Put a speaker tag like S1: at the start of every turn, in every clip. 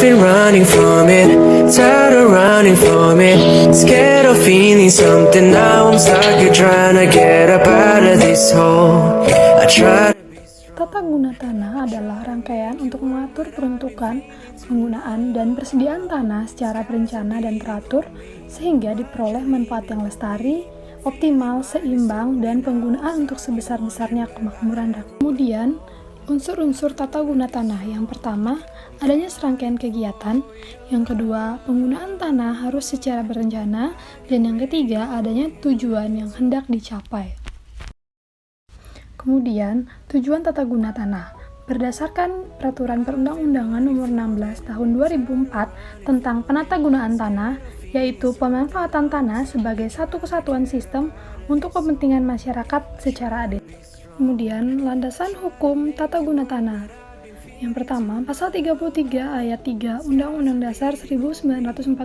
S1: been running from it, tired of running from it, scared of feeling something. Now I'm stuck here trying to get up out of this hole. I try.
S2: Tata guna tanah adalah rangkaian untuk mengatur peruntukan, penggunaan, dan persediaan tanah secara berencana dan teratur sehingga diperoleh manfaat yang lestari, optimal, seimbang, dan penggunaan untuk sebesar-besarnya kemakmuran rakyat. Kemudian, unsur-unsur tata guna tanah yang pertama, adanya serangkaian kegiatan, yang kedua, penggunaan tanah harus secara berencana, dan yang ketiga, adanya tujuan yang hendak dicapai. Kemudian, tujuan tata guna tanah. Berdasarkan Peraturan Perundang-undangan Nomor 16 Tahun 2004 tentang Penatagunaan Tanah, yaitu pemanfaatan tanah sebagai satu kesatuan sistem untuk kepentingan masyarakat secara adil. Kemudian, landasan hukum tata guna tanah. Yang pertama, Pasal 33 Ayat 3 Undang-Undang Dasar 1945,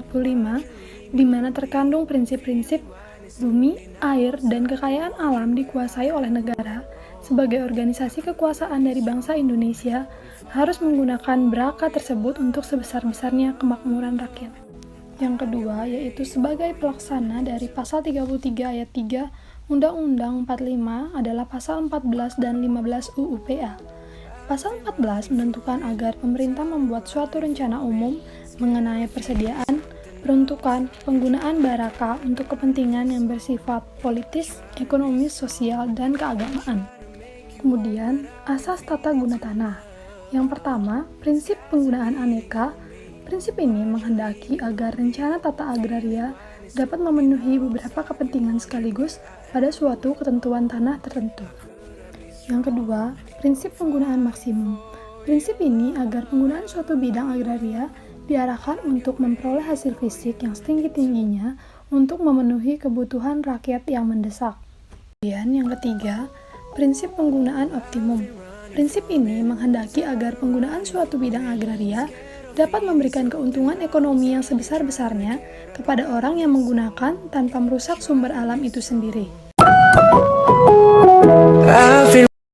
S2: di mana terkandung prinsip-prinsip bumi, air, dan kekayaan alam dikuasai oleh negara. Sebagai organisasi kekuasaan dari bangsa Indonesia, harus menggunakan braka tersebut untuk sebesar-besarnya kemakmuran rakyat. Yang kedua, yaitu sebagai pelaksana dari Pasal 33 Ayat 3 Undang-Undang 45 adalah Pasal 14 dan 15 UU PA. Pasal 14 menentukan agar pemerintah membuat suatu rencana umum mengenai persediaan, peruntukan, penggunaan baraka untuk kepentingan yang bersifat politis, ekonomis, sosial, dan keagamaan. Kemudian, asas tata guna tanah. Yang pertama, prinsip penggunaan aneka. Prinsip ini menghendaki agar rencana tata agraria dapat memenuhi beberapa kepentingan sekaligus pada suatu ketentuan tanah tertentu. Yang kedua, prinsip penggunaan maksimum. Prinsip ini agar penggunaan suatu bidang agraria diarahkan untuk memperoleh hasil fisik yang setinggi-tingginya untuk memenuhi kebutuhan rakyat yang mendesak. Kemudian yang ketiga, prinsip penggunaan optimum. Prinsip ini menghendaki agar penggunaan suatu bidang agraria dapat memberikan keuntungan ekonomi yang sebesar-besarnya kepada orang yang menggunakan tanpa merusak sumber alam itu sendiri.